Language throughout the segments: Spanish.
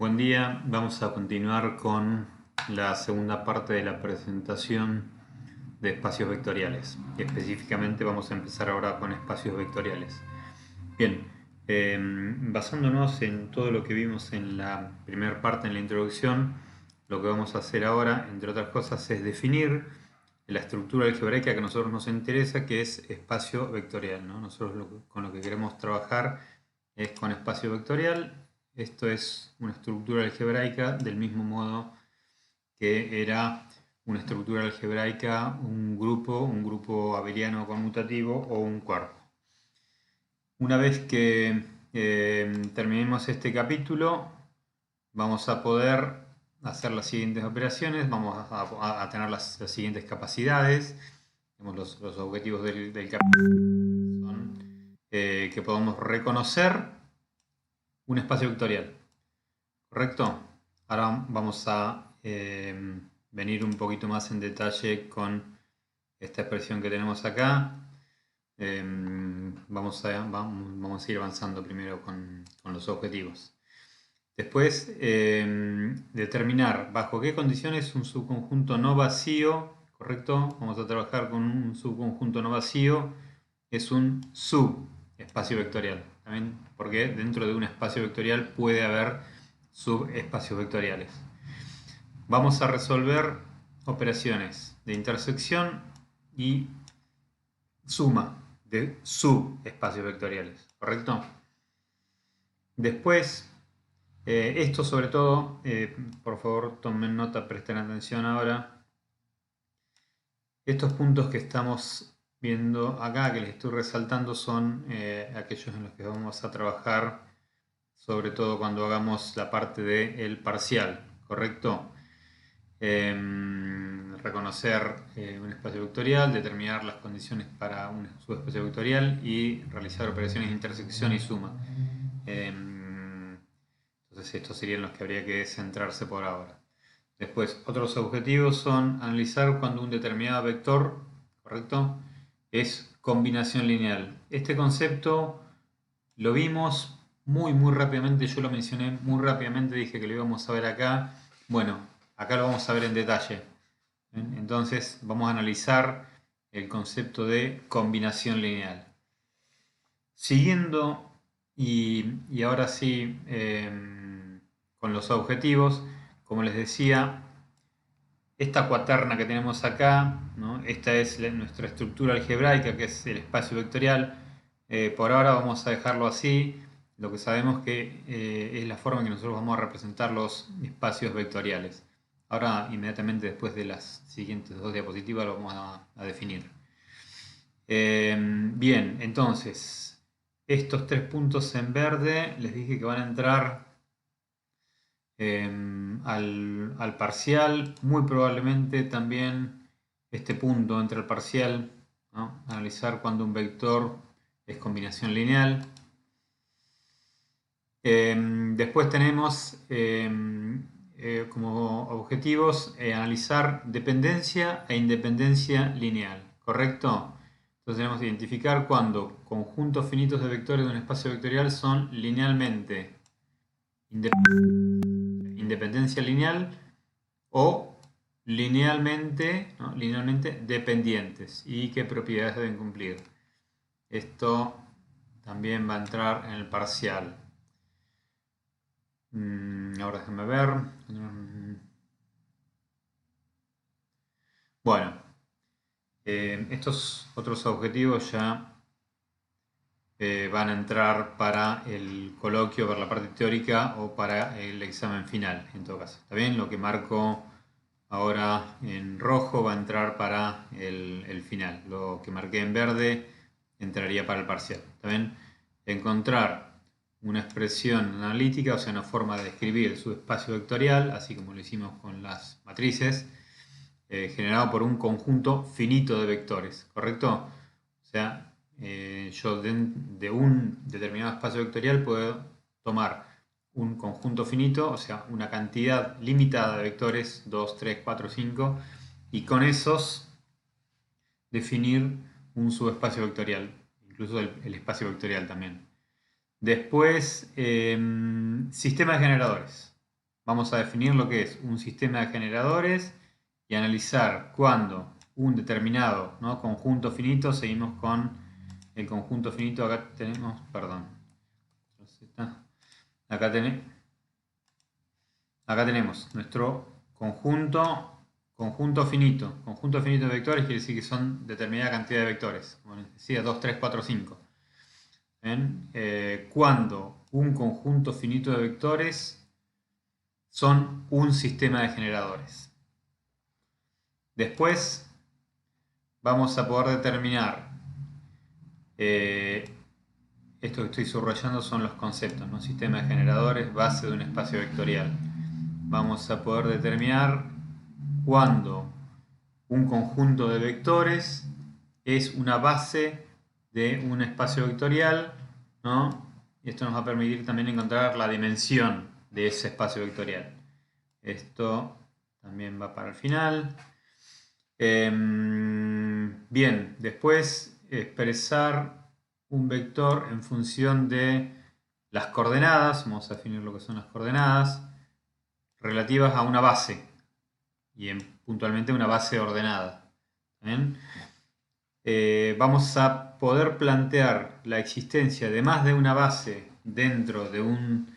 Buen día, vamos a continuar con la segunda parte de la presentación de espacios vectoriales. Específicamente vamos a empezar ahora con espacios vectoriales. Bien, basándonos en todo lo que vimos en la primera parte, en la introducción, lo que vamos a hacer ahora, entre otras cosas, es definir la estructura algebraica que a nosotros nos interesa, que es espacio vectorial, ¿no? Nosotros con lo que queremos trabajar es con espacio vectorial. Esto es una estructura algebraica del mismo modo que era una estructura algebraica, un grupo abeliano conmutativo o un cuerpo. Una vez que terminemos este capítulo, vamos a poder hacer las siguientes operaciones, vamos a tener las siguientes capacidades. Los objetivos del capítulo son que podamos reconocer un espacio vectorial, ¿correcto? Ahora vamos a venir un poquito más en detalle con esta expresión que tenemos acá. Vamos a ir avanzando primero con los objetivos. Después, determinar bajo qué condiciones un subconjunto no vacío, ¿correcto? Vamos a trabajar con un subconjunto no vacío, es un subespacio vectorial. ¿También? Porque dentro de un espacio vectorial puede haber subespacios vectoriales. Vamos a resolver operaciones de intersección y suma de subespacios vectoriales, ¿correcto? Después, esto sobre todo, por favor tomen nota, presten atención ahora. Estos puntos que estamos viendo acá, que les estoy resaltando, son aquellos en los que vamos a trabajar, sobre todo cuando hagamos la parte del parcial, ¿correcto? Reconocer un espacio vectorial, determinar las condiciones para un subespacio vectorial y realizar operaciones de intersección y suma. Entonces estos serían los que habría que centrarse por ahora. Después, otros objetivos son analizar cuando un determinado vector, ¿correcto?, es combinación lineal. Este concepto lo vimos muy rápidamente, yo lo mencioné muy rápidamente, dije que lo íbamos a ver acá. Bueno, acá lo vamos a ver en detalle. Entonces vamos a analizar el concepto de combinación lineal. Siguiendo, y ahora sí, con los objetivos, como les decía, esta cuaterna que tenemos acá, ¿no? Esta es nuestra estructura algebraica, que es el espacio vectorial. Por ahora vamos a dejarlo así. Lo que sabemos que es la forma en que nosotros vamos a representar los espacios vectoriales. Ahora, inmediatamente después de las siguientes dos diapositivas, lo vamos a definir. Bien, entonces, estos tres puntos en verde, les dije que van a entrar al parcial. Muy probablemente también este punto entre el parcial, ¿no? Analizar cuando un vector es combinación lineal. Después tenemos como objetivos analizar dependencia e independencia lineal, ¿correcto? Entonces tenemos que identificar cuando conjuntos finitos de vectores de un espacio vectorial son linealmente independencia lineal o linealmente, ¿no?, linealmente dependientes, y qué propiedades deben cumplir. Esto también va a entrar en el parcial. Ahora déjenme ver. Bueno, estos otros objetivos ya van a entrar para el coloquio, para la parte teórica o para el examen final, en todo caso. ¿Está bien? Lo que marco ahora en rojo va a entrar para el final. Lo que marqué en verde entraría para el parcial. ¿Está bien? Encontrar una expresión analítica, o sea, una forma de describir su espacio vectorial, así como lo hicimos con las matrices, generado por un conjunto finito de vectores, ¿correcto? O sea, yo de un determinado espacio vectorial puedo tomar un conjunto finito, o sea, una cantidad limitada de vectores, 2, 3, 4, 5, y con esos definir un subespacio vectorial, incluso el espacio vectorial también. Después, sistema de generadores. vamos a definir lo que es un sistema de generadores y analizar cuando un determinado, ¿no?, conjunto finito, seguimos con el conjunto finito, acá tenemos, perdón, acá tenemos nuestro conjunto finito. Conjunto finito de vectores quiere decir que son determinada cantidad de vectores, como les decía, 2, 3, 4, 5. Cuando un conjunto finito de vectores son un sistema de generadores. Después vamos a poder determinar, esto que estoy subrayando son los conceptos, ¿no? Sistema de generadores, base de un espacio vectorial. Vamos a poder determinar cuando un conjunto de vectores es una base de un espacio vectorial, ¿no? Y esto nos va a permitir también encontrar la dimensión de ese espacio vectorial. Esto también va para el final. Bien, después expresar un vector en función de las coordenadas, vamos a definir lo que son las coordenadas, relativas a una base, y puntualmente una base ordenada. Vamos a poder plantear la existencia de más de una base dentro de un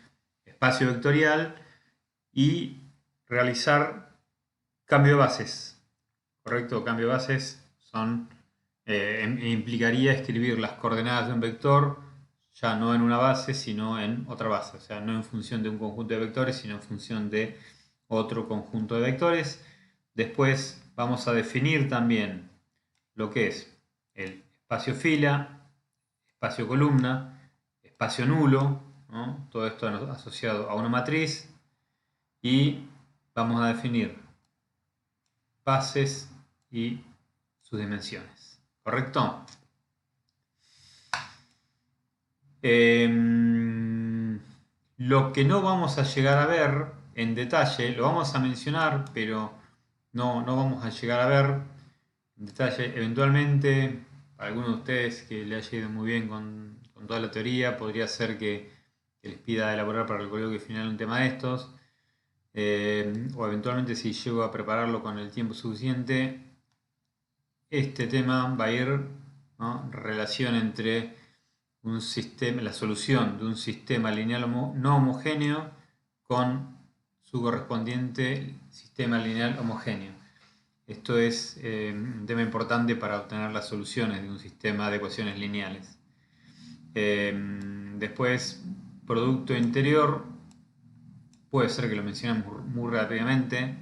espacio vectorial y realizar cambio de bases. ¿Correcto? Cambio de bases implicaría escribir las coordenadas de un vector ya no en una base, sino en otra base. O sea, no en función de un conjunto de vectores, sino en función de otro conjunto de vectores. Después vamos a definir también lo que es el espacio fila, espacio columna, espacio nulo, ¿no? Todo esto asociado a una matriz. Y vamos a definir bases y sus dimensiones. ¿Correcto? Lo que no vamos a llegar a ver en detalle, lo vamos a mencionar, pero no vamos a llegar a ver en detalle. Eventualmente, para algunos de ustedes que le haya ido muy bien con toda la teoría, podría ser que les pida elaborar para el coloquio final un tema de estos. O eventualmente, si llego a prepararlo con el tiempo suficiente, este tema va a ir, ¿no?, relación entre un sistema, la solución de un sistema lineal no homogéneo con su correspondiente sistema lineal homogéneo. Esto es un tema importante para obtener las soluciones de un sistema de ecuaciones lineales. Después, producto interior, puede ser que lo mencionemos muy rápidamente.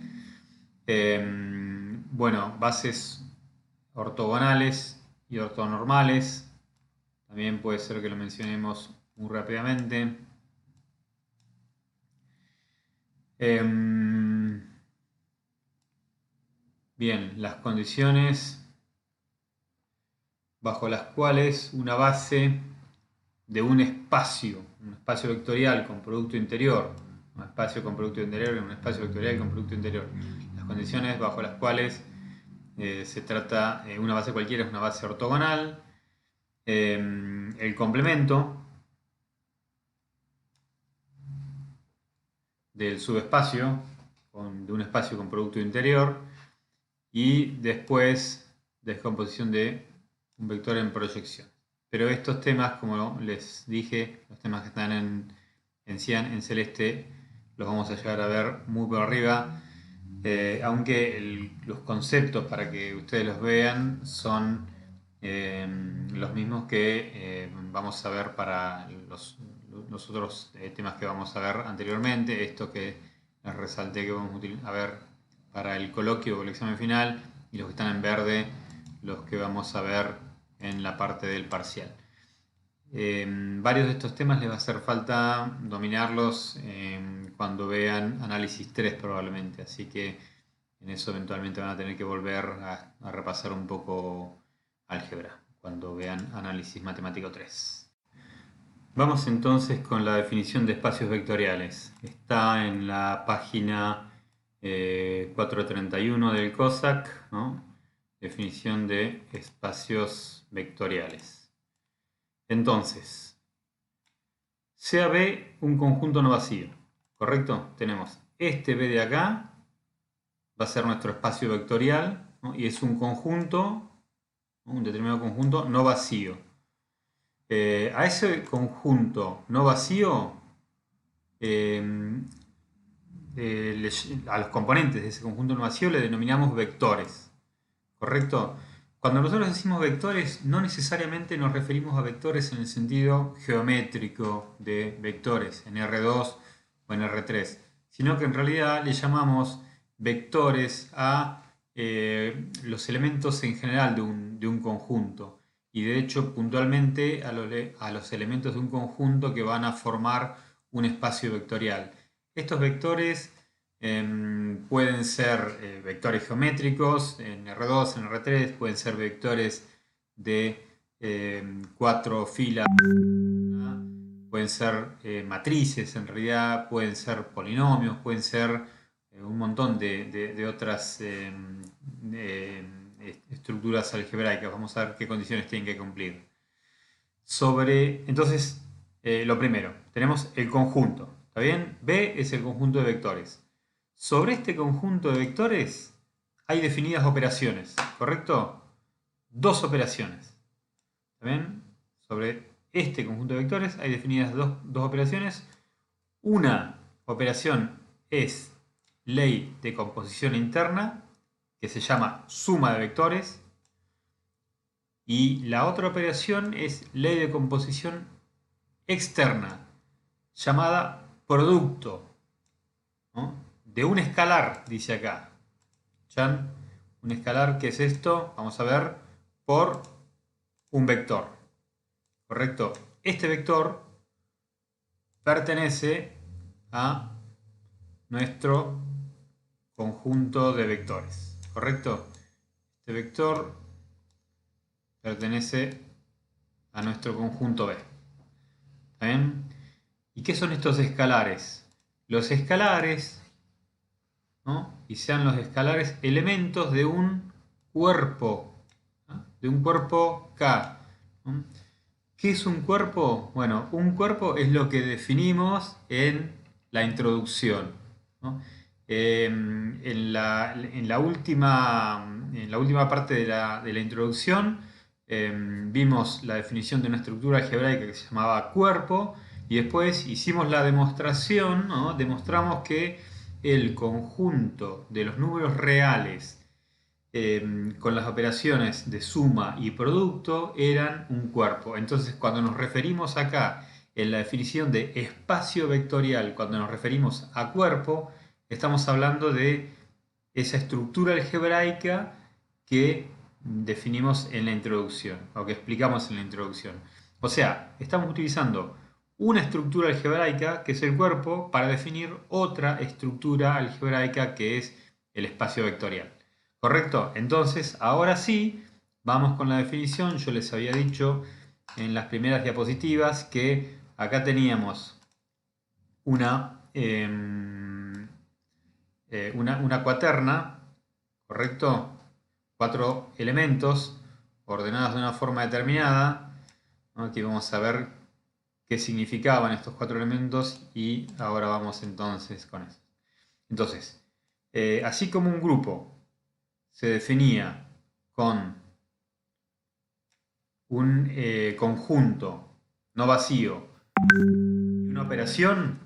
Bueno, bases ortogonales y ortonormales, también puede ser que lo mencionemos muy rápidamente. Bien, las condiciones bajo las cuales una base de un espacio vectorial con producto interior, un espacio con producto interior y un espacio vectorial con producto interior, las condiciones bajo las cuales se trata, una base cualquiera es una base ortogonal, el complemento del subespacio de un espacio con producto interior y después descomposición de un vector en proyección. Pero estos temas, como les dije, los temas que están en cian, en celeste, los vamos a llegar a ver muy por arriba, aunque los conceptos para que ustedes los vean son los mismos que vamos a ver para los otros temas que vamos a ver anteriormente. Esto que les resalté que vamos a ver para el coloquio o el examen final, y los que están en verde, los que vamos a ver en la parte del parcial. Varios de estos temas les va a hacer falta dominarlos cuando vean análisis 3 probablemente, así que en eso eventualmente van a tener que volver a repasar un poco álgebra cuando vean análisis matemático 3. Vamos entonces con la definición de espacios vectoriales. Está en la página 431 del COSAC, ¿no? Definición de espacios vectoriales. Entonces, sea B un conjunto no vacío. ¿correcto? Tenemos este B de acá, va a ser nuestro espacio vectorial, ¿no? Y es un conjunto, un determinado conjunto no vacío. A ese conjunto no vacío, a los componentes de ese conjunto no vacío le denominamos vectores, ¿correcto? Cuando nosotros decimos vectores, no necesariamente nos referimos a vectores en el sentido geométrico de vectores en R2 o en R3, sino que en realidad le llamamos vectores a los elementos en general de un conjunto. Y de hecho, puntualmente a los elementos de un conjunto que van a formar un espacio vectorial. Estos vectores pueden ser vectores geométricos en R2, en R3, pueden ser vectores de 4 filas, pueden ser matrices en realidad, pueden ser polinomios, pueden ser un montón de otras estructuras algebraicas. Vamos a ver qué condiciones tienen que cumplir. Entonces, lo primero, tenemos el conjunto, ¿está bien? B es el conjunto de vectores. Sobre este conjunto de vectores hay definidas operaciones, ¿correcto? Dos operaciones, ¿está bien? Sobre este conjunto de vectores hay definidas dos operaciones. Una operación es ley de composición interna, que se llama suma de vectores. Y la otra operación es ley de composición externa, llamada producto, ¿no? De un escalar, dice acá. ¿Chan? Un escalar, ¿qué es esto? Vamos a ver, por un vector. ¿Correcto? Este vector pertenece a nuestro conjunto de vectores. ¿Correcto? Este vector pertenece a nuestro conjunto B. ¿Está bien? ¿Y qué son estos escalares? Los escalares, ¿no? Y sean los escalares elementos de un cuerpo, ¿no? De un cuerpo K, ¿no? ¿Qué es un cuerpo? Bueno, un cuerpo es lo que definimos en la introducción, ¿no? En la última parte de la introducción vimos la definición de una estructura algebraica que se llamaba cuerpo y después hicimos la demostración, ¿no? Demostramos que el conjunto de los números reales con las operaciones de suma y producto eran un cuerpo. Entonces, cuando nos referimos acá en la definición de espacio vectorial, cuando nos referimos a cuerpo, estamos hablando de esa estructura algebraica que definimos en la introducción, o que explicamos en la introducción. O sea, estamos utilizando una estructura algebraica, que es el cuerpo, para definir otra estructura algebraica, que es el espacio vectorial. ¿Correcto? Entonces, ahora sí, vamos con la definición. Yo les había dicho en las primeras diapositivas que acá teníamos una cuaterna, ¿correcto? 4 elementos ordenados de una forma determinada, ¿no? Aquí vamos a ver qué significaban estos 4 elementos y ahora vamos entonces con eso. Entonces, así como un grupo se definía con un conjunto no vacío y una operación,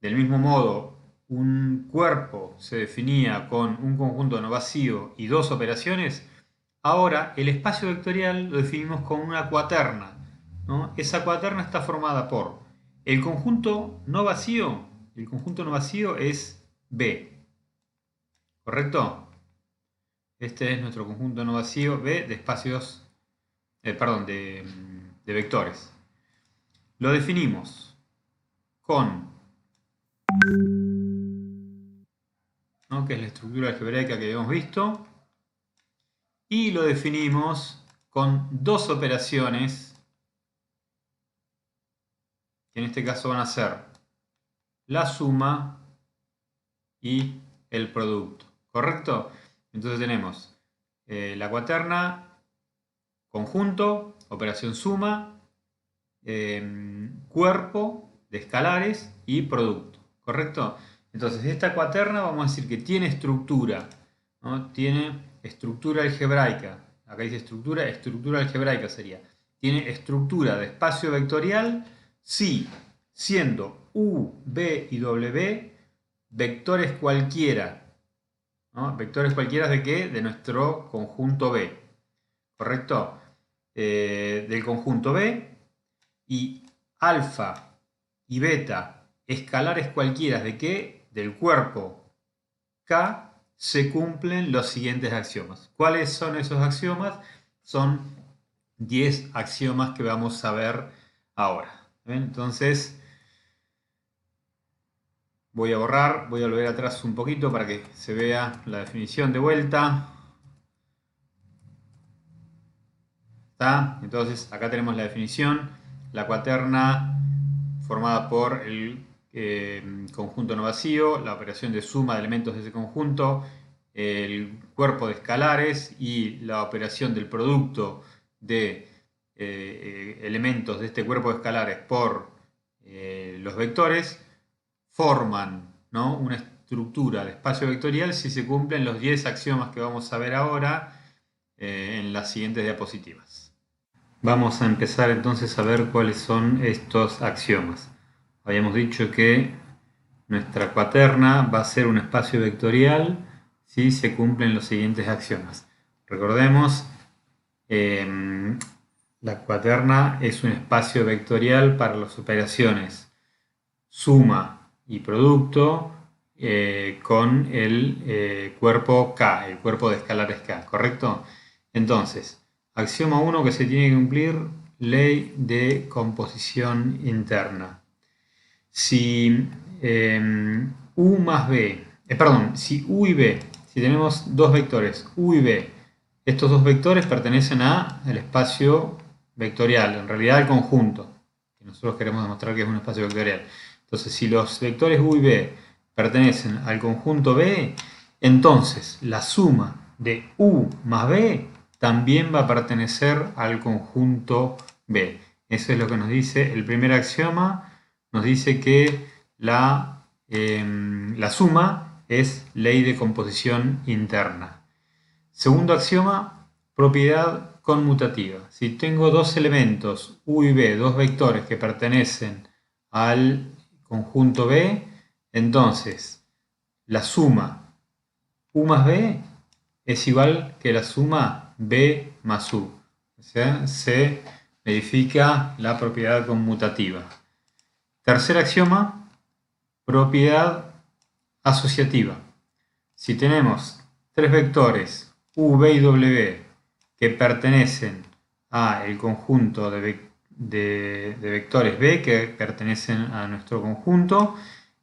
del mismo modo un cuerpo se definía con un conjunto no vacío y dos operaciones, ahora el espacio vectorial lo definimos con una cuaterna, ¿no? Esa cuaterna está formada por el conjunto no vacío es B, ¿correcto? Este es nuestro conjunto no vacío B de espacios, de vectores. Lo definimos con, ¿no? Que es la estructura algebraica que habíamos visto, y lo definimos con dos operaciones, que en este caso van a ser la suma y el producto, ¿correcto? Entonces tenemos la cuaterna, conjunto, operación suma, cuerpo de escalares y producto. ¿correcto? Entonces, esta cuaterna vamos a decir que tiene estructura, ¿no? Tiene estructura algebraica. Acá dice estructura, estructura algebraica sería. Tiene estructura de espacio vectorial si, siendo U, B y W vectores cualquiera, ¿no? ¿Vectores cualquiera de qué? De nuestro conjunto B, ¿correcto? Del conjunto B, y alfa y beta escalares cualquiera de qué? Del cuerpo K, se cumplen los siguientes axiomas. ¿Cuáles son esos axiomas? Son 10 axiomas que vamos a ver ahora. ¿Ven? Entonces, voy a borrar, voy a volver atrás un poquito para que se vea la definición de vuelta. ¿Está? Entonces, acá tenemos la definición. La cuaterna formada por el conjunto no vacío, la operación de suma de elementos de ese conjunto, el cuerpo de escalares y la operación del producto de elementos de este cuerpo de escalares por los vectores, forman, ¿no?, una estructura de espacio vectorial si se cumplen los 10 axiomas que vamos a ver ahora en las siguientes diapositivas. Vamos a empezar entonces a ver cuáles son estos axiomas. Habíamos dicho que nuestra cuaterna va a ser un espacio vectorial si se cumplen los siguientes axiomas. Recordemos, la cuaterna es un espacio vectorial para las operaciones suma y producto con el cuerpo K, el cuerpo de escalares K, ¿correcto? Entonces, axioma 1 que se tiene que cumplir, ley de composición interna. Si U más B, si U y B, si tenemos dos vectores, U y B, estos dos vectores pertenecen al espacio vectorial, en realidad al conjunto, que nosotros queremos demostrar que es un espacio vectorial. Entonces, si los vectores U y B pertenecen al conjunto B, entonces la suma de U más B también va a pertenecer al conjunto B. Eso es lo que nos dice el primer axioma. Nos dice que la suma es ley de composición interna. Segundo axioma, propiedad conmutativa. Si tengo dos elementos, U y B, dos vectores que pertenecen al conjunto B, entonces la suma U más B es igual que la suma B más U. O sea, se verifica la propiedad conmutativa. Tercer axioma, propiedad asociativa. Si tenemos tres vectores U, B y W que pertenecen al conjunto de vectores B que pertenecen a nuestro conjunto,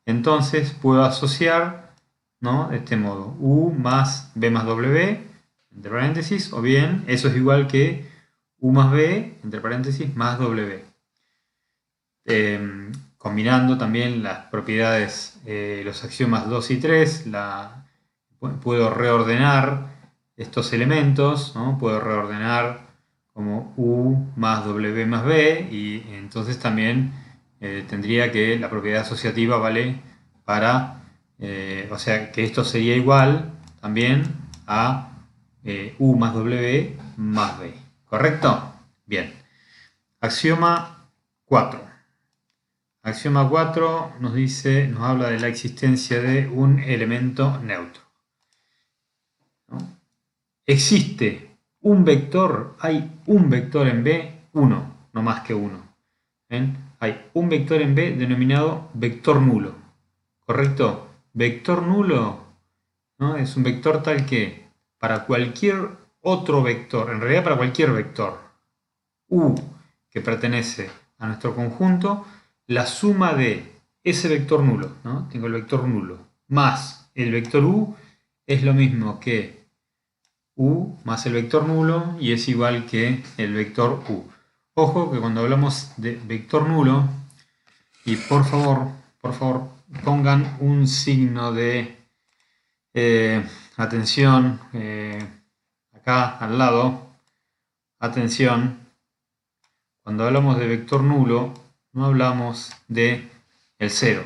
entonces puedo asociar, ¿no?, de este modo, U más B más W, entre paréntesis, o bien eso es igual que U más B, entre paréntesis, más W. Combinando también las propiedades, los axiomas 2 y 3, puedo reordenar estos elementos, ¿no? Puedo reordenar como U más W más B, y entonces también tendría que la propiedad asociativa vale para, o sea que esto sería igual también a U más W más B, ¿correcto? Bien. Axioma 4. Axioma 4 nos habla de la existencia de un elemento neutro, ¿no? Existe un vector, hay un vector en B, uno, no más que uno. ¿Ven? Hay un vector en B denominado vector nulo, ¿correcto? Vector nulo, ¿no?, es un vector tal que para cualquier otro vector, en realidad para cualquier vector U que pertenece a nuestro conjunto, la suma de ese vector nulo, ¿no?, tengo el vector nulo, más el vector U es lo mismo que U más el vector nulo y es igual que el vector U. Ojo que cuando hablamos de vector nulo, y por favor pongan un signo de atención acá al lado, atención, cuando hablamos de vector nulo no hablamos de el 0,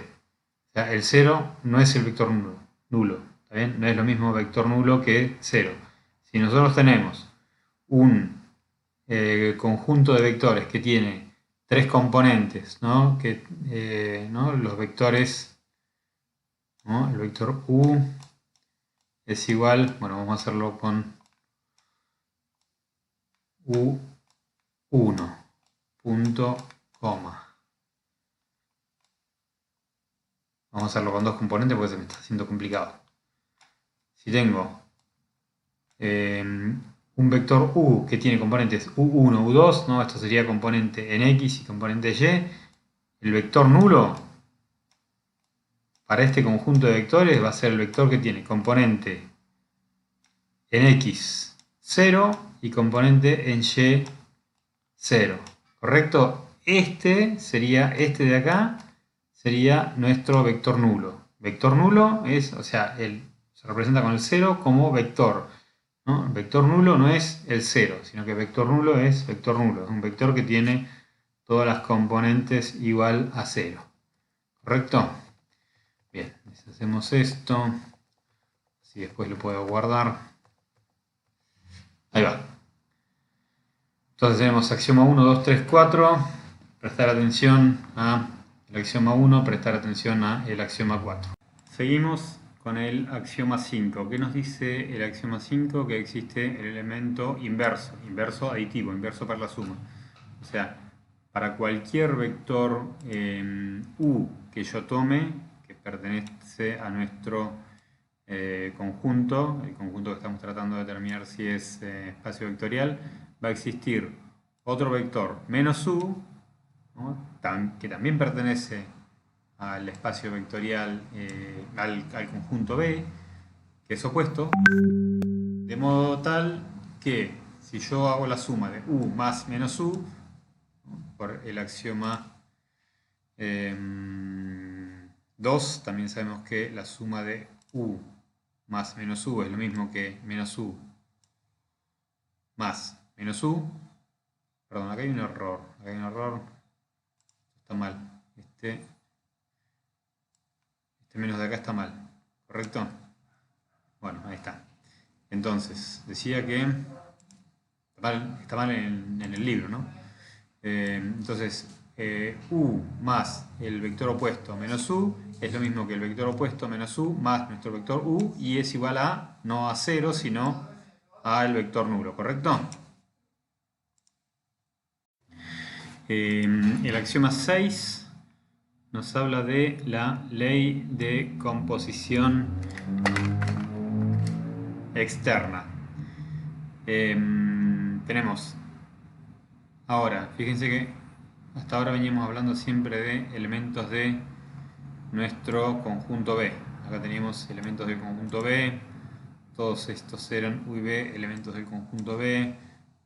O sea, el 0 no es el vector nulo, ¿está bien? No es lo mismo vector nulo que 0. Si nosotros tenemos un conjunto de vectores que tiene 3 componentes, ¿no? ¿no? Los vectores, ¿no? El vector u es igual, bueno, vamos a hacerlo con u1, punto, coma. Vamos a hacerlo con 2 componentes porque se me está haciendo complicado. Si tengo un vector u que tiene componentes u1, u2, ¿no? Esto sería componente en x y componente y. El vector nulo para este conjunto de vectores va a ser el vector que tiene componente en x 0 y componente en y 0. ¿Correcto? Este de acá sería nuestro vector nulo. Vector nulo es, o sea, se representa con el 0 como vector, ¿no? Vector nulo no es el 0, sino que vector nulo es vector nulo. Es un vector que tiene todas las componentes igual a 0. ¿Correcto? Bien, deshacemos esto. Así después lo puedo guardar. Ahí va. Entonces tenemos axioma 1, 2, 3, 4. Prestar atención a el axioma 1, prestar atención a el axioma 4. Seguimos con el axioma 5. ¿Qué nos dice el axioma 5? Que existe el elemento inverso, inverso aditivo, inverso para la suma. O sea, para cualquier vector u que yo tome, que pertenece a nuestro conjunto, el conjunto que estamos tratando de determinar si es espacio vectorial, va a existir otro vector menos u, ¿no? Que también pertenece al espacio vectorial, al conjunto B, que es opuesto, de modo tal que si yo hago la suma de u más menos u, ¿no? Por el axioma 2, también sabemos que la suma de u más menos u es lo mismo que menos u más menos u. Perdón, acá hay un error. Está mal. Este menos de acá está mal. ¿Correcto? Bueno, ahí está. Entonces, decía que está mal en el libro, ¿no? Entonces, u más el vector opuesto menos u es lo mismo que el vector opuesto menos u más nuestro vector u, y es igual a, no a 0, sino al vector nulo, ¿correcto? El axioma 6 nos habla de la ley de composición externa. Tenemos ahora, fíjense que hasta ahora veníamos hablando siempre de elementos de nuestro conjunto B. Acá teníamos elementos del conjunto B, todos estos eran u y b, elementos del conjunto B,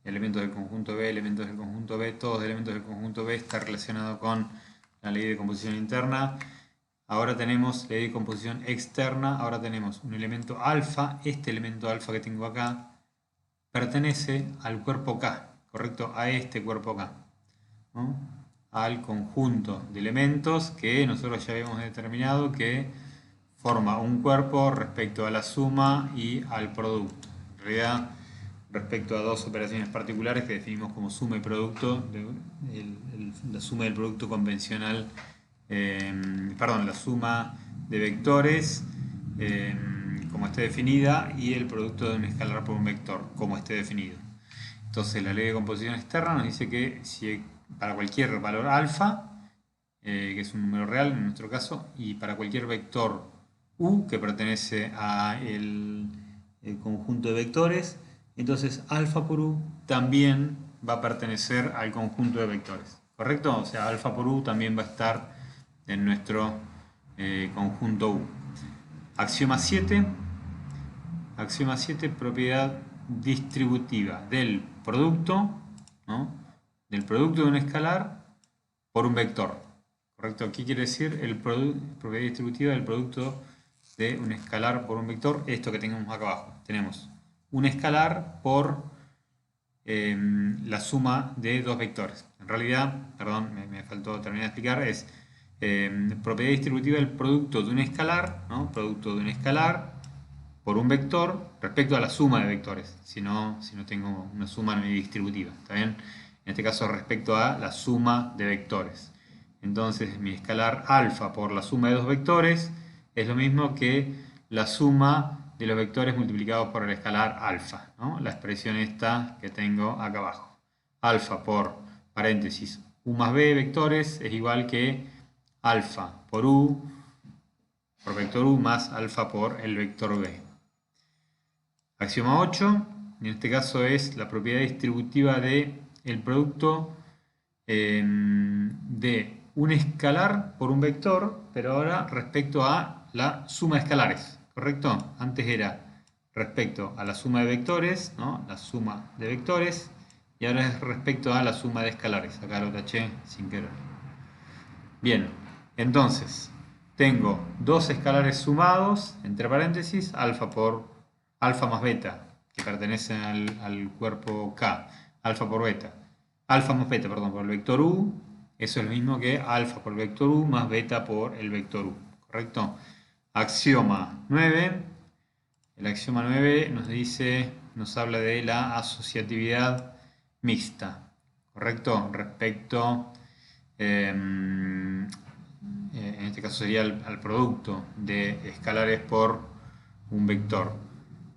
elementos del conjunto B, elementos del conjunto B, todos elementos del conjunto B, está relacionado con la ley de composición interna. Ahora tenemos ley de composición externa, ahora tenemos un elemento alfa, este elemento alfa que tengo acá pertenece al cuerpo K, ¿correcto? A este cuerpo K, ¿no? Al conjunto de elementos que nosotros ya habíamos determinado que forma un cuerpo respecto a la suma y al producto. En realidad, respecto a dos operaciones particulares que definimos como suma y producto, la suma del producto convencional, la suma de vectores como esté definida y el producto de un escalar por un vector como esté definido. Entonces la ley de composición externa nos dice que si para cualquier valor alfa, que es un número real en nuestro caso, y para cualquier vector u que pertenece a el conjunto de vectores, entonces alfa por u también va a pertenecer al conjunto de vectores, ¿correcto? O sea, alfa por u también va a estar en nuestro conjunto u. Axioma 7, propiedad distributiva del producto, ¿no? Del producto de un escalar por un vector, ¿correcto? ¿Qué quiere decir propiedad distributiva del producto de un escalar por un vector? Esto que tenemos acá abajo. Tenemos un escalar por la suma de dos vectores. En realidad, perdón, me faltó terminar de explicar, es propiedad distributiva del producto de un escalar, ¿no? Producto de un escalar por un vector respecto a la suma de vectores. Si no tengo una suma distributiva, ¿está bien? En este caso respecto a la suma de vectores. Entonces mi escalar alfa por la suma de dos vectores es lo mismo que la suma de los vectores multiplicados por el escalar alfa, ¿no? La expresión esta que tengo acá abajo. Alfa por paréntesis u más b vectores es igual que alfa por u por vector u más alfa por el vector b. Axioma 8, en este caso es la propiedad distributiva de el producto de un escalar por un vector, pero ahora respecto a la suma de escalares, ¿correcto? Antes era respecto a la suma de vectores, ¿no? La suma de vectores, y ahora es respecto a la suma de escalares. Acá lo taché sin querer. Bien, entonces tengo dos escalares sumados, entre paréntesis, alfa más beta, que pertenecen al cuerpo K, alfa más beta, perdón, por el vector U, eso es lo mismo que alfa por el vector U más beta por el vector U, ¿correcto? Axioma 9, el axioma 9 nos habla de la asociatividad mixta, ¿correcto? Respecto, en este caso sería al producto de escalares por un vector.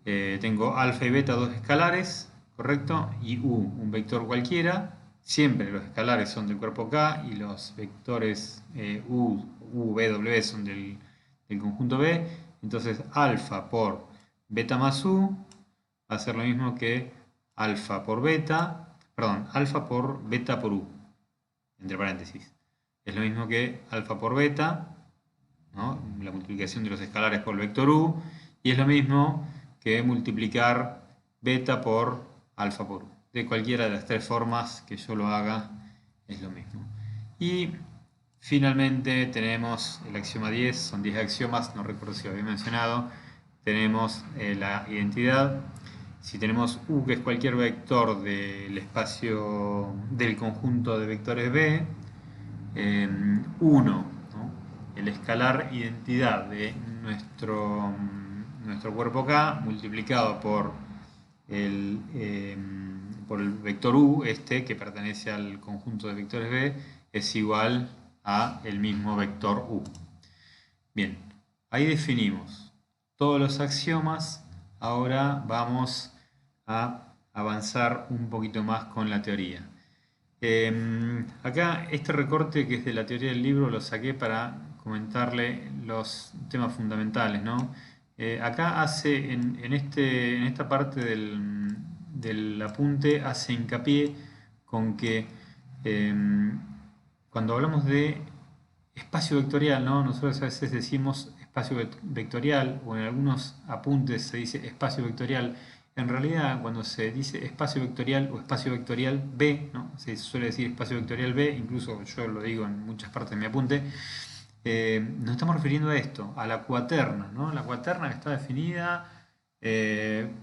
Tengo alfa y beta, dos escalares, ¿correcto? Y u, un vector cualquiera. Siempre los escalares son del cuerpo K y los vectores u, v, w son del conjunto B. Entonces alfa por beta más u va a ser lo mismo que alfa por beta por u, entre paréntesis. Es lo mismo que alfa por beta, ¿no? La multiplicación de los escalares por el vector u, y es lo mismo que multiplicar beta por alfa por u. De cualquiera de las tres formas que yo lo haga es lo mismo. Y finalmente tenemos el axioma 10, son 10 axiomas, no recuerdo si lo había mencionado. Tenemos la identidad. Si tenemos u, que es cualquier vector del espacio del conjunto de vectores B, 1, ¿no? El escalar identidad de nuestro cuerpo K multiplicado por el vector u, que pertenece al conjunto de vectores B, es igual a el mismo vector u. Bien, ahí definimos todos los axiomas. Ahora vamos a avanzar un poquito más con la teoría. Acá este recorte que es de la teoría del libro lo saqué para comentarle los temas fundamentales, ¿no? Acá hace, en esta parte del apunte, hace hincapié con que cuando hablamos de espacio vectorial, ¿no? Nosotros a veces decimos espacio vectorial, o en algunos apuntes se dice espacio vectorial. En realidad, cuando se dice espacio vectorial o espacio vectorial B, ¿no? Se suele decir espacio vectorial B, incluso yo lo digo en muchas partes de mi apunte, nos estamos refiriendo a esto, a la cuaterna, ¿no? La cuaterna que está definida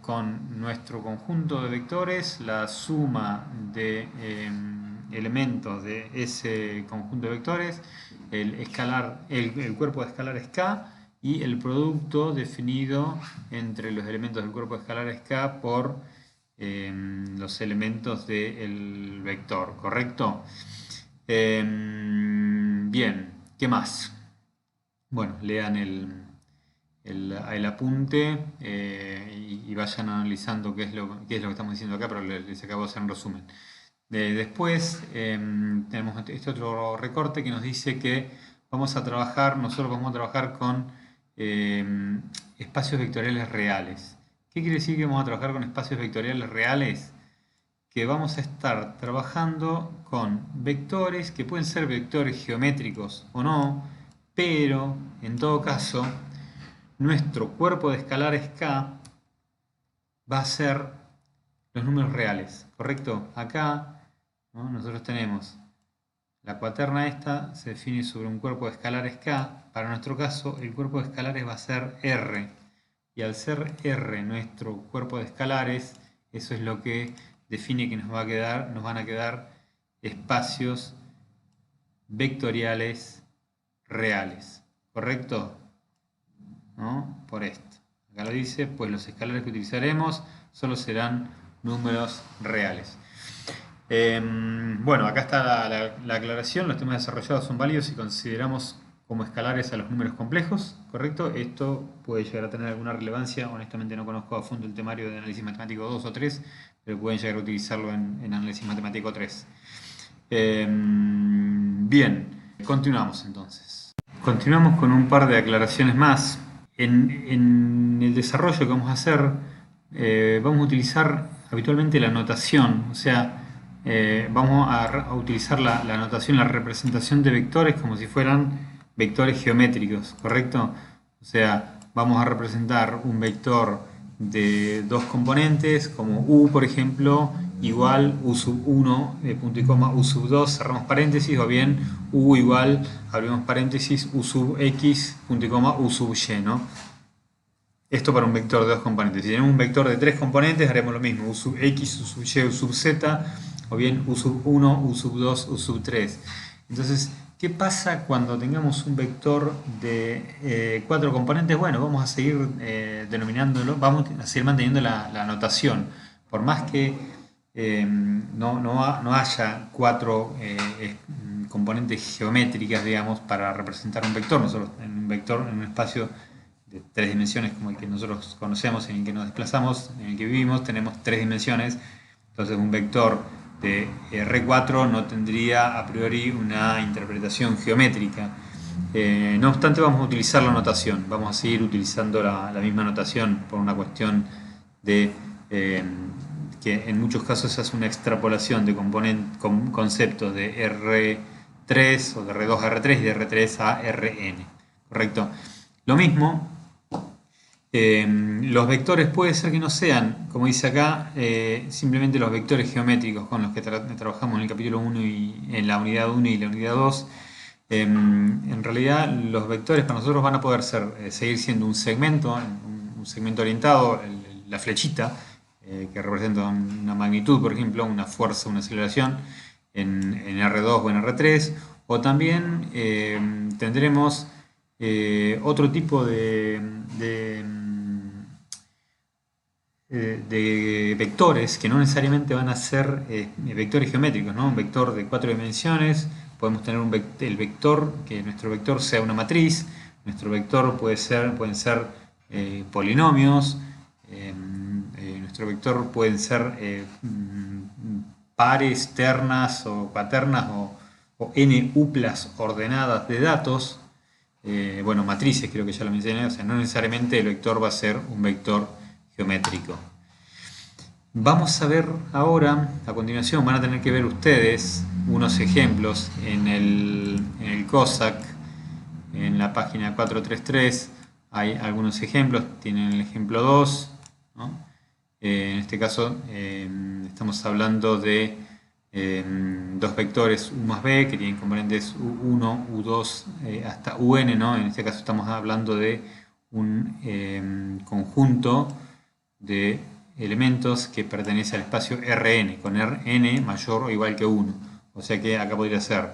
con nuestro conjunto de vectores, la suma de elementos de ese conjunto de vectores, el cuerpo de escalares K, y el producto definido entre los elementos del cuerpo de escalares K por los elementos del vector, ¿correcto? Bien, ¿qué más? Bueno, lean el apunte y vayan analizando qué es lo que estamos diciendo acá, pero les acabo de hacer un resumen. Después tenemos este otro recorte que nos dice que nosotros vamos a trabajar con espacios vectoriales reales. ¿Qué quiere decir que vamos a trabajar con espacios vectoriales reales? Que vamos a estar trabajando con vectores que pueden ser vectores geométricos o no, pero en todo caso nuestro cuerpo de escalares K va a ser los números reales, ¿correcto? Acá, ¿no? Nosotros tenemos la cuaterna esta, se define sobre un cuerpo de escalares K. Para nuestro caso, el cuerpo de escalares va a ser R. Y al ser R nuestro cuerpo de escalares, eso es lo que define que nos van a quedar espacios vectoriales reales, ¿correcto? ¿No? Por esto. Acá lo dice, pues los escalares que utilizaremos solo serán números reales. Bueno, acá está la aclaración. Los temas desarrollados son válidos si consideramos como escalares a los números complejos, ¿correcto? Esto puede llegar a tener alguna relevancia. Honestamente no conozco a fondo el temario de análisis matemático 2 o 3, pero pueden llegar a utilizarlo en análisis matemático 3. Bien, continuamos entonces. Continuamos con un par de aclaraciones más. En el desarrollo que vamos a hacer, vamos a utilizar habitualmente la notación, o sea, vamos a utilizar la notación, la representación de vectores como si fueran vectores geométricos, ¿correcto? O sea, vamos a representar un vector de dos componentes, como u, por ejemplo, igual u sub 1, punto y coma, u sub 2, cerramos paréntesis, o bien u igual, abrimos paréntesis, u sub x, punto y coma, u sub y, ¿no? Esto para un vector de dos componentes. Si tenemos un vector de tres componentes, haremos lo mismo, u sub x, u sub y, u sub z, o bien u sub 1, u sub 2, u sub 3. Entonces, ¿qué pasa cuando tengamos un vector de cuatro componentes? Bueno, vamos a seguir denominándolo, vamos a seguir manteniendo la notación. Por más que no haya cuatro componentes geométricas, digamos, para representar un vector. Nosotros en un vector, en un espacio de tres dimensiones como el que nosotros conocemos, en el que nos desplazamos, en el que vivimos, tenemos tres dimensiones. Entonces un vector de R4 no tendría a priori una interpretación geométrica. No obstante, vamos a utilizar la notación, vamos a seguir utilizando la misma notación por una cuestión de que en muchos casos se hace una extrapolación de conceptos de R3 o de R2 a R3 y de R3 a Rn, ¿correcto? Lo mismo, los vectores puede ser que no sean, como dice acá, simplemente los vectores geométricos con los que trabajamos en el capítulo 1 y en la unidad 1 y la unidad 2. En realidad los vectores para nosotros van a poder seguir siendo un segmento orientado, la flechita, que representa una magnitud, por ejemplo, una fuerza, una aceleración en R2 o en R3, o también tendremos otro tipo de vectores que no necesariamente van a ser vectores geométricos, ¿no? Un vector de 4 dimensiones, podemos tener el vector, que nuestro vector sea una matriz, nuestro vector pueden ser polinomios, nuestro vector pueden ser pares, ternas o cuaternas o n uplas ordenadas de datos. Bueno, matrices creo que ya lo mencioné, o sea, no necesariamente el vector va a ser un vector geométrico. Vamos a ver ahora, a continuación van a tener que ver ustedes unos ejemplos en el COSAC, en la página 433 hay algunos ejemplos, tienen el ejemplo 2, ¿no? En este caso estamos hablando de dos vectores u más b que tienen componentes u1, u2 hasta un, ¿no? En este caso estamos hablando de un conjunto de elementos que pertenece al espacio Rn, con Rn mayor o igual que 1. O sea que acá podría ser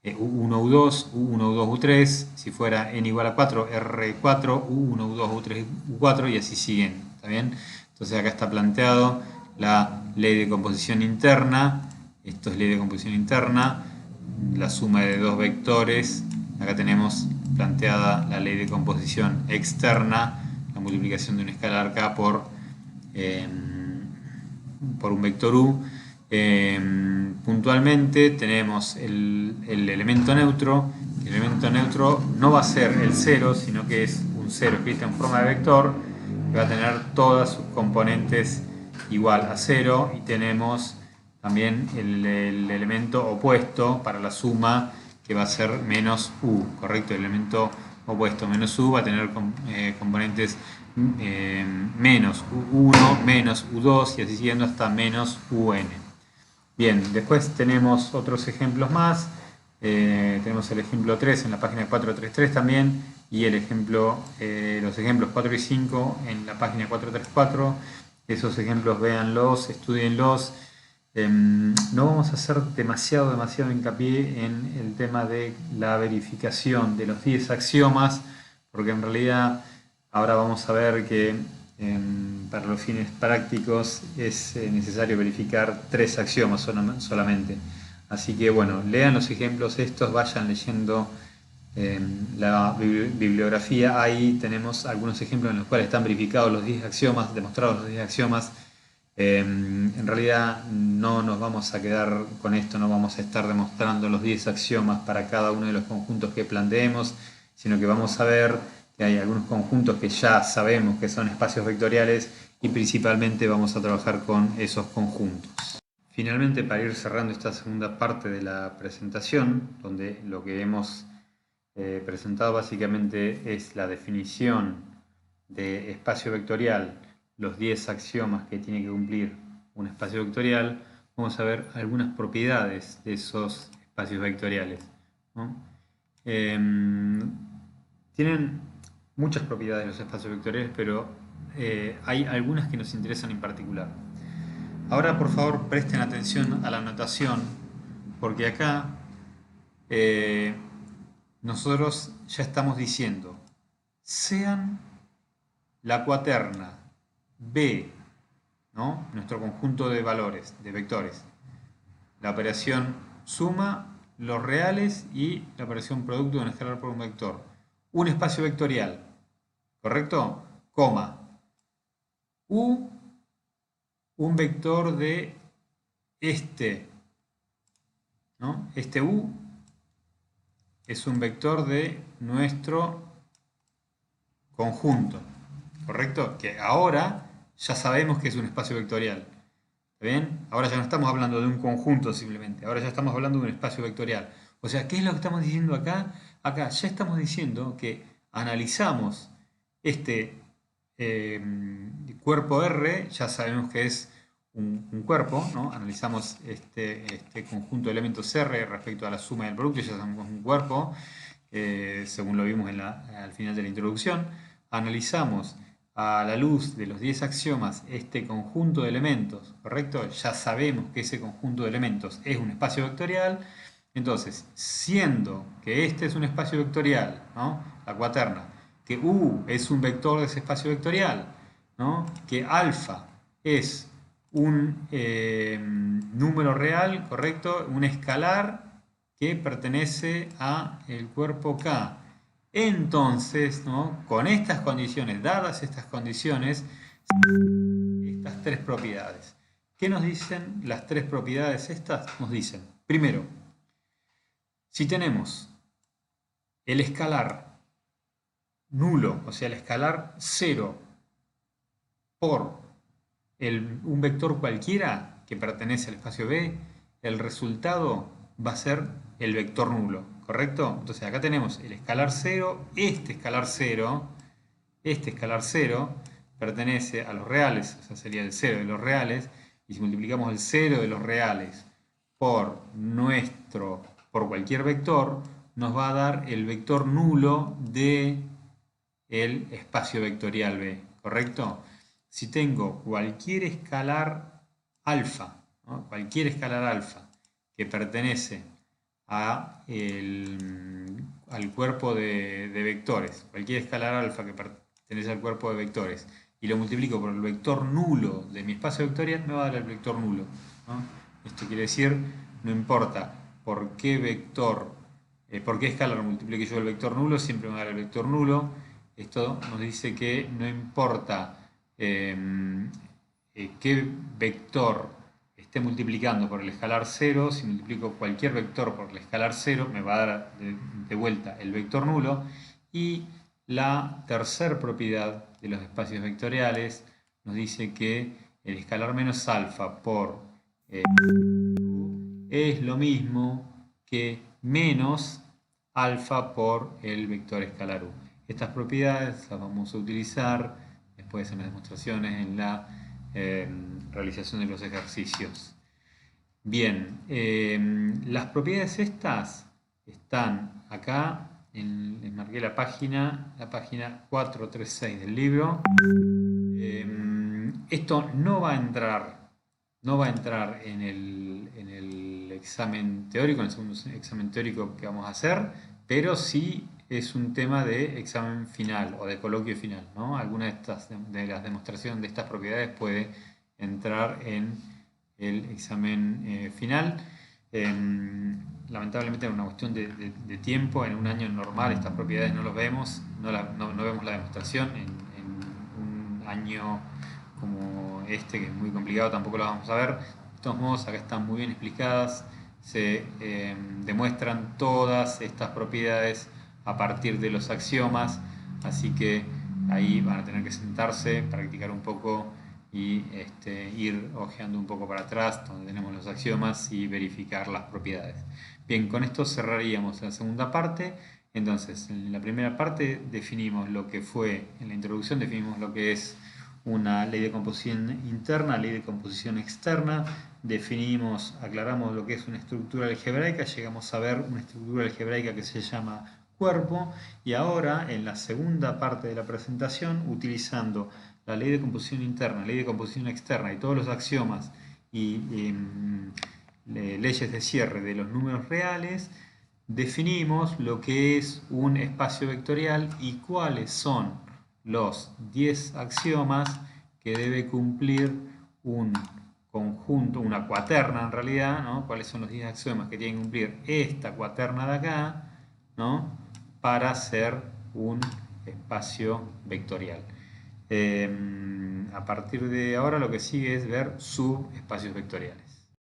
u1, u2, u1, u2, u3, si fuera n igual a 4, R4, u1, u2, u3, u4 y así siguen. ¿Está bien? Entonces acá está planteado la ley de composición interna. Esto es ley de composición interna, la suma de dos vectores. Acá tenemos planteada la ley de composición externa, la multiplicación de un escalar K por un vector U. Puntualmente tenemos el elemento neutro. El elemento neutro no va a ser el 0, sino que es un 0 escrito en forma de vector, que va a tener todas sus componentes igual a 0, y tenemos también el elemento opuesto para la suma, que va a ser menos u, ¿correcto? El elemento opuesto menos u va a tener componentes menos u1, menos u2 y así siguiendo hasta menos un. Bien, después tenemos otros ejemplos más. Tenemos el ejemplo 3 en la página 433 también, y los ejemplos 4 y 5 en la página 434. Esos ejemplos véanlos, estudienlos. No vamos a hacer demasiado hincapié en el tema de la verificación de los 10 axiomas, porque en realidad ahora vamos a ver que para los fines prácticos es necesario verificar 3 axiomas solamente. Así que bueno, lean los ejemplos estos, vayan leyendo la bibliografía. Ahí tenemos algunos ejemplos en los cuales están verificados los 10 axiomas, demostrados los 10 axiomas. En realidad no nos vamos a quedar con esto, no vamos a estar demostrando los 10 axiomas para cada uno de los conjuntos que planteemos, sino que vamos a ver que hay algunos conjuntos que ya sabemos que son espacios vectoriales y principalmente vamos a trabajar con esos conjuntos. Finalmente, para ir cerrando esta segunda parte de la presentación, donde lo que hemos presentado básicamente es la definición de espacio vectorial, los 10 axiomas que tiene que cumplir un espacio vectorial, vamos a ver algunas propiedades de esos espacios vectoriales, ¿no? Tienen muchas propiedades los espacios vectoriales, pero hay algunas que nos interesan en particular. Ahora, por favor, presten atención a la notación, porque acá nosotros ya estamos diciendo, sean la cuaterna B, ¿no? Nuestro conjunto de valores, de vectores, la operación suma, los reales y la operación producto de un escalar por un vector. Un espacio vectorial, ¿correcto? Coma. U, un vector de este, ¿no? Este U es un vector de nuestro conjunto, ¿correcto? Que ahora ya sabemos que es un espacio vectorial. ¿Está bien? Ahora ya no estamos hablando de un conjunto simplemente, ahora ya estamos hablando de un espacio vectorial. O sea, ¿qué es lo que estamos diciendo acá? Acá ya estamos diciendo que analizamos este cuerpo R, ya sabemos que es un cuerpo, ¿no? Analizamos este conjunto de elementos R respecto a la suma del producto, ya sabemos que es un cuerpo, según lo vimos al final de la introducción. Analizamos a la luz de los 10 axiomas este conjunto de elementos, ¿correcto? Ya sabemos que ese conjunto de elementos es un espacio vectorial. Entonces, siendo que este es un espacio vectorial, ¿no? La cuaterna, que U es un vector de ese espacio vectorial, ¿no? Que alfa es un número real, ¿correcto? Un escalar que pertenece a el cuerpo K. Entonces, ¿no? Con estas condiciones, dadas estas condiciones, estas tres propiedades. ¿Qué nos dicen las tres propiedades estas? Nos dicen, primero, si tenemos el escalar nulo, o sea, el escalar 0 por un vector cualquiera que pertenece al espacio B, el resultado va a ser el vector nulo, ¿correcto? Entonces acá tenemos el escalar 0, este escalar 0 pertenece a los reales, o sea, sería el 0 de los reales, y si multiplicamos el 0 de los reales por cualquier vector, nos va a dar el vector nulo de el espacio vectorial B, ¿correcto? Si tengo cualquier escalar alfa, ¿no? Cualquier escalar alfa que pertenece al cuerpo de vectores, cualquier escalar alfa que pertenece al cuerpo de vectores, y lo multiplico por el vector nulo de mi espacio vectorial, me va a dar el vector nulo, ¿no? Esto quiere decir, no importa por qué vector, por qué escalar multiplique yo el vector nulo, siempre me va a dar el vector nulo. Esto nos dice que no importa qué vector esté multiplicando por el escalar 0, si multiplico cualquier vector por el escalar 0, me va a dar de vuelta el vector nulo. Y la tercera propiedad de los espacios vectoriales nos dice que el escalar menos alfa por es lo mismo que menos alfa por el vector escalar u. Estas propiedades las vamos a utilizar después en las demostraciones, en la realización de los ejercicios. Bien, las propiedades estas están acá, les marqué la página 436 del libro. Esto no va a entrar no va a entrar en el examen teórico, en el segundo examen teórico que vamos a hacer, pero sí es un tema de examen final o de coloquio final, ¿no? Alguna de las demostraciones de estas propiedades puede entrar en el examen final. Lamentablemente es una cuestión de tiempo. En un año normal estas propiedades no los vemos, no vemos la demostración. En un año como este, que es muy complicado, tampoco las vamos a ver. De todos modos, acá están muy bien explicadas, se demuestran todas estas propiedades a partir de los axiomas, así que ahí van a tener que sentarse, practicar un poco y ir hojeando un poco para atrás donde tenemos los axiomas y verificar las propiedades. Bien, con esto cerraríamos la segunda parte. Entonces, en la primera parte definimos lo que fue, en la introducción definimos lo que es una ley de composición interna, ley de composición externa, definimos, aclaramos lo que es una estructura algebraica, llegamos a ver una estructura algebraica que se llama cuerpo, y ahora en la segunda parte de la presentación, utilizando la ley de composición interna, ley de composición externa y todos los axiomas y leyes de cierre de los números reales, definimos lo que es un espacio vectorial y cuáles son los 10 axiomas que debe cumplir un conjunto, una cuaterna en realidad, ¿no? Cuáles son los 10 axiomas que tienen que cumplir esta cuaterna de acá, ¿no? Para ser un espacio vectorial. A partir de ahora lo que sigue es ver subespacios vectoriales.